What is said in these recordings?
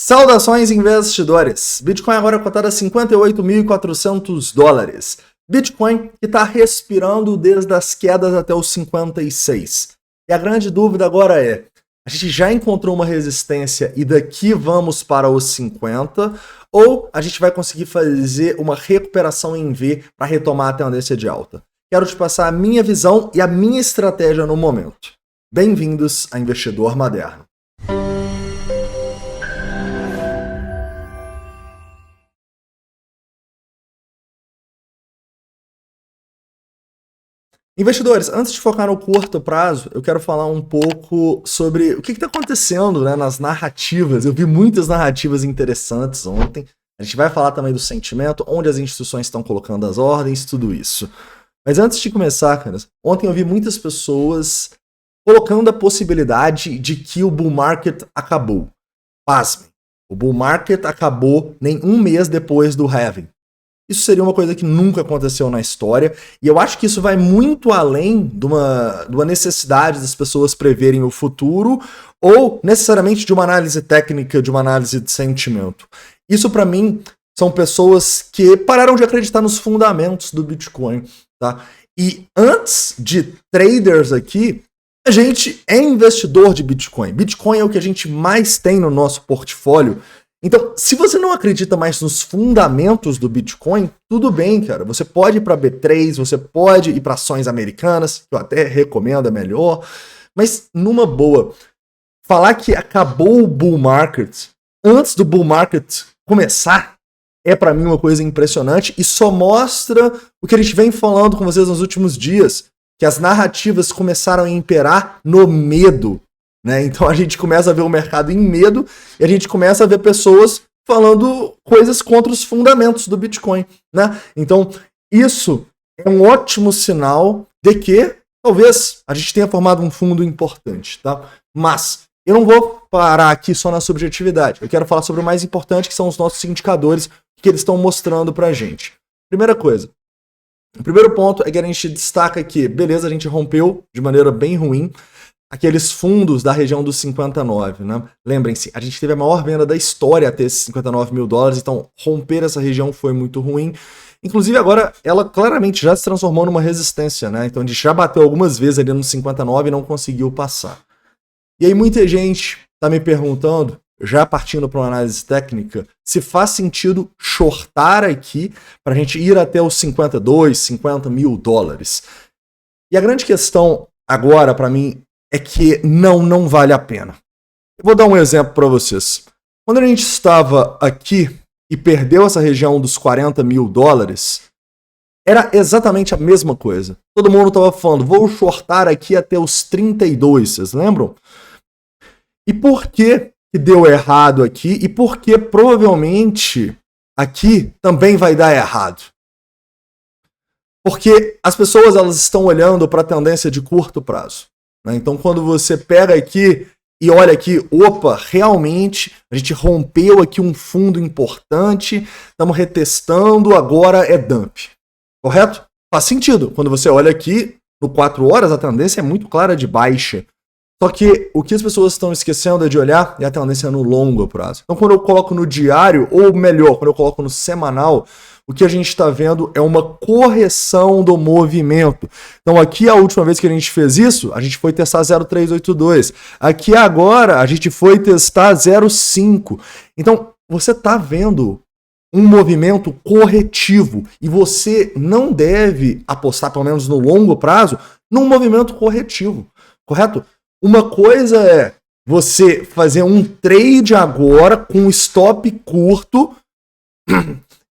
Saudações, investidores! Bitcoin agora cotado a $58.400. Bitcoin que está respirando desde as quedas até os 56. E a grande dúvida agora é, a gente já encontrou uma resistência e daqui vamos para os 50, ou a gente vai conseguir fazer uma recuperação em V para retomar a tendência de alta? Quero te passar a minha visão e a minha estratégia no momento. Bem-vindos a Investidor Moderno. Investidores, antes de focar no curto prazo, eu quero falar um pouco sobre o que está acontecendo, né, nas narrativas. Eu vi muitas narrativas interessantes ontem. A gente vai falar também do sentimento, onde as instituições estão colocando as ordens, tudo isso. Mas antes de começar, caras, ontem eu vi muitas pessoas colocando a possibilidade de que o bull market acabou. Pasmem, o bull market acabou nem um mês depois do halving. Isso seria uma coisa que nunca aconteceu na história, e eu acho que isso vai muito além de uma necessidade das pessoas preverem o futuro, ou necessariamente de uma análise técnica, de uma análise de sentimento. Isso, para mim, são pessoas que pararam de acreditar nos fundamentos do Bitcoin, tá? E antes de traders aqui, a gente é investidor de Bitcoin. Bitcoin é o que a gente mais tem no nosso portfólio. Então, se você não acredita mais nos fundamentos do Bitcoin, tudo bem, cara. Você pode ir para B3, você pode ir para ações americanas, que eu até recomendo, é melhor. Mas, numa boa, falar que acabou o bull market antes do bull market começar é para mim uma coisa impressionante e só mostra o que a gente vem falando com vocês nos últimos dias, que as narrativas começaram a imperar no medo. Né? Então a gente começa a ver o mercado em medo e a gente começa a ver pessoas falando coisas contra os fundamentos do Bitcoin. Né? Então isso é um ótimo sinal de que talvez a gente tenha formado um fundo importante. Tá? Mas eu não vou parar aqui só na subjetividade. Eu quero falar sobre o mais importante, que são os nossos indicadores que eles estão mostrando pra gente. Primeira coisa. O primeiro ponto é que a gente destaca que, beleza, a gente rompeu de maneira bem ruim aqueles fundos da região dos 59, né? Lembrem-se, a gente teve a maior venda da história até esses $59 mil, então romper essa região foi muito ruim. Inclusive agora ela claramente já se transformou numa resistência, né? Então a gente já bateu algumas vezes ali nos 59 e não conseguiu passar. E aí muita gente tá me perguntando, já partindo para uma análise técnica, se faz sentido shortar aqui para a gente ir até os 52, $50 mil. E a grande questão agora para mim é que não vale a pena. Eu vou dar um exemplo para vocês. Quando a gente estava aqui e perdeu essa região dos $40 mil, era exatamente a mesma coisa. Todo mundo estava falando, vou shortar aqui até os 32, vocês lembram? E por que deu errado aqui? E por que provavelmente aqui também vai dar errado? Porque as pessoas elas estão olhando para a tendência de curto prazo. Então, quando você pega aqui e olha aqui, opa, realmente a gente rompeu aqui um fundo importante, estamos retestando, agora é dump. Correto? Faz sentido. Quando você olha aqui, no 4 horas, a tendência é muito clara de baixa. Só que o que as pessoas estão esquecendo de olhar é a tendência no longo prazo. Então, quando eu coloco no diário, ou melhor, quando eu coloco no semanal, o que a gente está vendo é uma correção do movimento. Então aqui a última vez que a gente fez isso, a gente foi testar 0,382. Aqui agora a gente foi testar 0,5. Então você está vendo um movimento corretivo e você não deve apostar, pelo menos no longo prazo, num movimento corretivo, correto? Uma coisa é você fazer um trade agora com stop curto.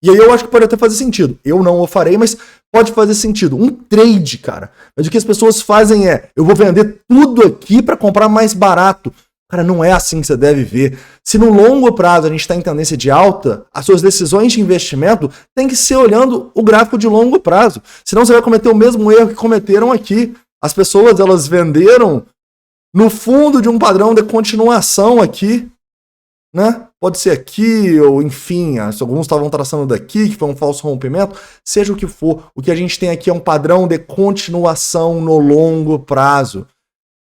E aí eu acho que pode até fazer sentido. Eu não o farei, mas pode fazer sentido. Um trade, cara. Mas o que as pessoas fazem é, eu vou vender tudo aqui para comprar mais barato. Cara, não é assim que você deve ver. Se no longo prazo a gente está em tendência de alta, as suas decisões de investimento tem que ser olhando o gráfico de longo prazo. Senão você vai cometer o mesmo erro que cometeram aqui. As pessoas, elas venderam no fundo de um padrão de continuação aqui, né? Pode ser aqui, ou enfim, alguns estavam traçando daqui, que foi um falso rompimento, seja o que for, o que a gente tem aqui é um padrão de continuação no longo prazo.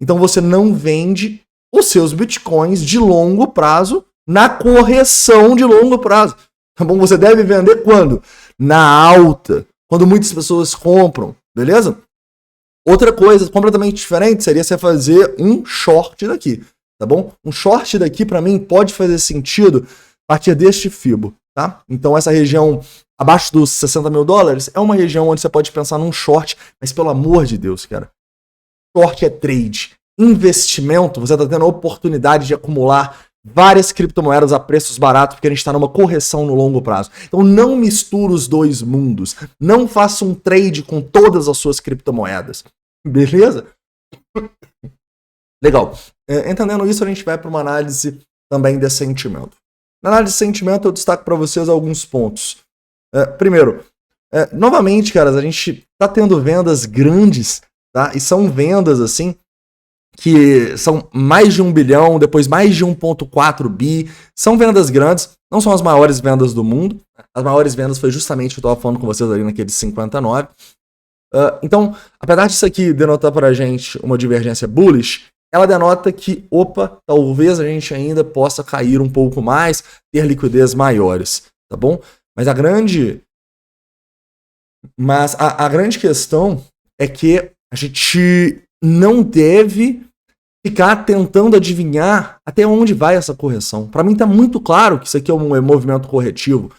Então você não vende os seus bitcoins de longo prazo na correção de longo prazo. Tá bom? Você deve vender quando? Na alta, quando muitas pessoas compram, beleza? Outra coisa completamente diferente seria você fazer um short daqui, tá bom? Um short daqui, para mim, pode fazer sentido a partir deste fibo, tá? Então essa região abaixo dos 60 mil dólares é uma região onde você pode pensar num short, mas pelo amor de Deus, cara, short é trade. Investimento, você está tendo a oportunidade de acumular várias criptomoedas a preços baratos, porque a gente está numa correção no longo prazo. Então não misture os dois mundos. Não faça um trade com todas as suas criptomoedas. Beleza? Legal. Entendendo isso, a gente vai para uma análise também de sentimento. Na análise de sentimento, eu destaco para vocês alguns pontos. Primeiro, novamente, caras, a gente está tendo vendas grandes, tá? E são vendas, assim, que são mais de 1 bilhão, depois mais de 1,4 bi. São vendas grandes, não são as maiores vendas do mundo. As maiores vendas foi justamente o que eu estava falando com vocês ali naquele 59. Então, apesar disso aqui denotar para a gente uma divergência bullish, ela denota que, talvez a gente ainda possa cair um pouco mais, ter liquidez maiores, tá bom? Mas a grande questão é que a gente não deve ficar tentando adivinhar até onde vai essa correção. Para mim tá muito claro que isso aqui é um movimento corretivo.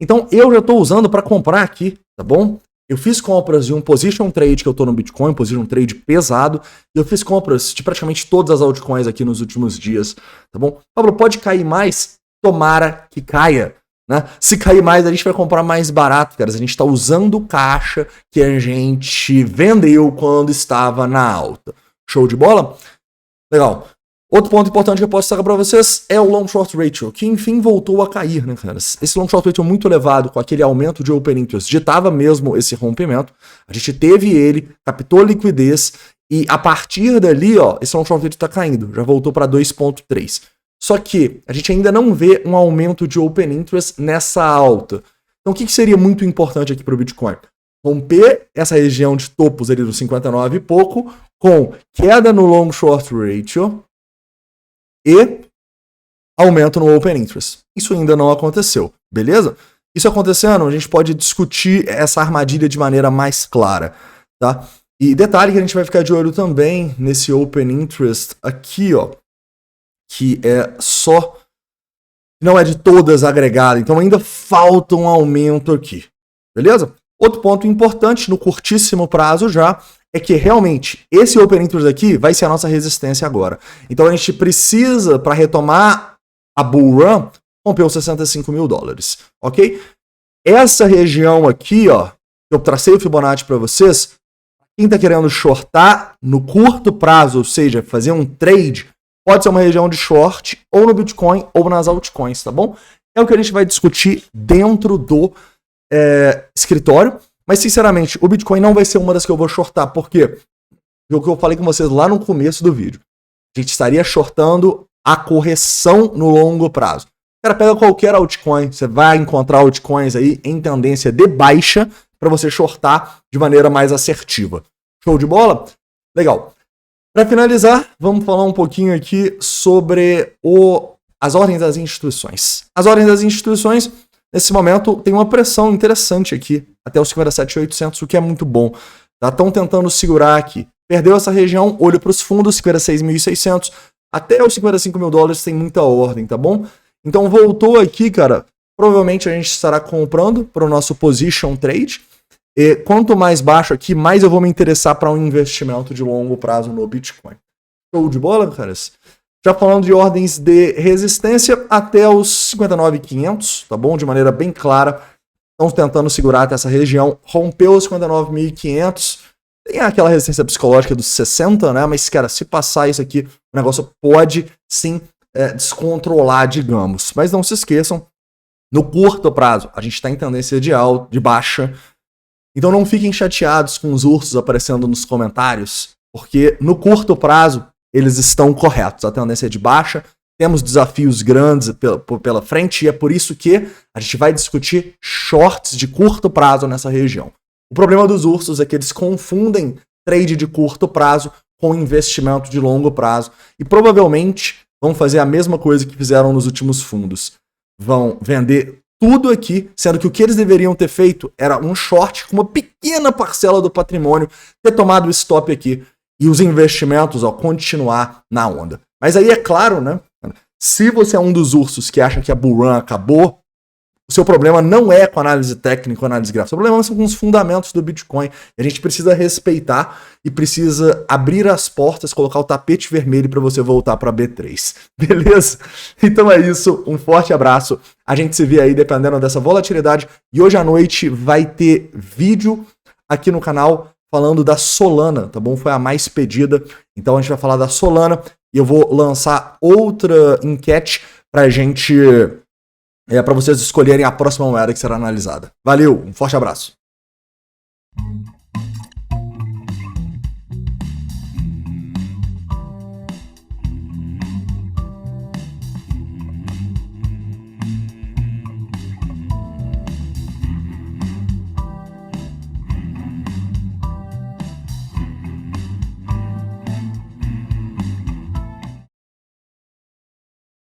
Então eu já estou usando para comprar aqui, tá bom? Eu fiz compras de um position trade que eu estou no Bitcoin, position trade pesado, e eu fiz compras de praticamente todas as altcoins aqui nos últimos dias, tá bom? Pablo, pode cair mais? Tomara que caia. Né? Se cair mais, a gente vai comprar mais barato, cara. A gente está usando o caixa que a gente vendeu quando estava na alta. Show de bola? Legal. Outro ponto importante que eu posso destacar para vocês é o long short ratio, que enfim voltou a cair, né, cara? Esse long short ratio muito elevado, com aquele aumento de open interest, ditava mesmo esse rompimento. A gente teve ele, captou liquidez, e a partir dali, ó, esse long short ratio está caindo, já voltou para 2,3. Só que a gente ainda não vê um aumento de open interest nessa alta. Então o que seria muito importante aqui para o Bitcoin? Romper essa região de topos ali dos 59 e pouco, com queda no long short ratio e aumento no open interest. Isso ainda não aconteceu, beleza? Isso acontecendo, a gente pode discutir essa armadilha de maneira mais clara, tá? E detalhe que a gente vai ficar de olho também nesse open interest aqui, ó, que é só, não é de todas agregada, então ainda falta um aumento aqui, beleza? Outro ponto importante no curtíssimo prazo já é que realmente esse open interest aqui vai ser a nossa resistência agora. Então a gente precisa, para retomar a bull run, romper os 65 mil dólares, ok? Essa região aqui, ó, eu tracei o Fibonacci para vocês, quem está querendo shortar no curto prazo, ou seja, fazer um trade, pode ser uma região de short, ou no Bitcoin, ou nas altcoins, tá bom? É o que a gente vai discutir dentro do escritório. Mas, sinceramente, o Bitcoin não vai ser uma das que eu vou shortar, porque o que eu falei com vocês lá no começo do vídeo. A gente estaria shortando a correção no longo prazo. Cara, pega qualquer altcoin, você vai encontrar altcoins aí em tendência de baixa para você shortar de maneira mais assertiva. Show de bola? Legal. Para finalizar, vamos falar um pouquinho aqui sobre as ordens das instituições. As ordens das instituições, nesse momento, tem uma pressão interessante aqui, até os 57.800, o que é muito bom. Estão tentando segurar aqui. Perdeu essa região, olho para os fundos, 56.600, até os 55 mil dólares tem muita ordem, tá bom? Então voltou aqui, cara, provavelmente a gente estará comprando para o nosso position trade. E quanto mais baixo aqui, mais eu vou me interessar para um investimento de longo prazo no Bitcoin. Show de bola, caras? Já falando de ordens de resistência até os 59.500, tá bom? De maneira bem clara. Estamos tentando segurar até essa região. Rompeu os 59.500. Tem aquela resistência psicológica dos 60, né? Mas, cara, se passar isso aqui, o negócio pode sim descontrolar, digamos. Mas não se esqueçam, no curto prazo, a gente está em tendência de baixa. Então não fiquem chateados com os ursos aparecendo nos comentários, porque no curto prazo eles estão corretos. A tendência é de baixa, temos desafios grandes pela frente e é por isso que a gente vai discutir shorts de curto prazo nessa região. O problema dos ursos é que eles confundem trade de curto prazo com investimento de longo prazo e provavelmente vão fazer a mesma coisa que fizeram nos últimos fundos. Vão vender tudo aqui, sendo que o que eles deveriam ter feito era um short com uma pequena parcela do patrimônio, ter tomado o stop aqui e os investimentos, ó, continuar na onda. Mas aí é claro, né? Se você é um dos ursos que acha que a bull run acabou, o seu problema não é com análise técnica ou análise gráfica. O problema são com os fundamentos do Bitcoin. A gente precisa respeitar e precisa abrir as portas, colocar o tapete vermelho para você voltar para B3. Beleza? Então é isso. Um forte abraço. A gente se vê aí dependendo dessa volatilidade. E hoje à noite vai ter vídeo aqui no canal falando da Solana, tá bom? Foi a mais pedida. Então a gente vai falar da Solana e eu vou lançar outra enquete pra gente... para vocês escolherem a próxima moeda que será analisada. Valeu, um forte abraço.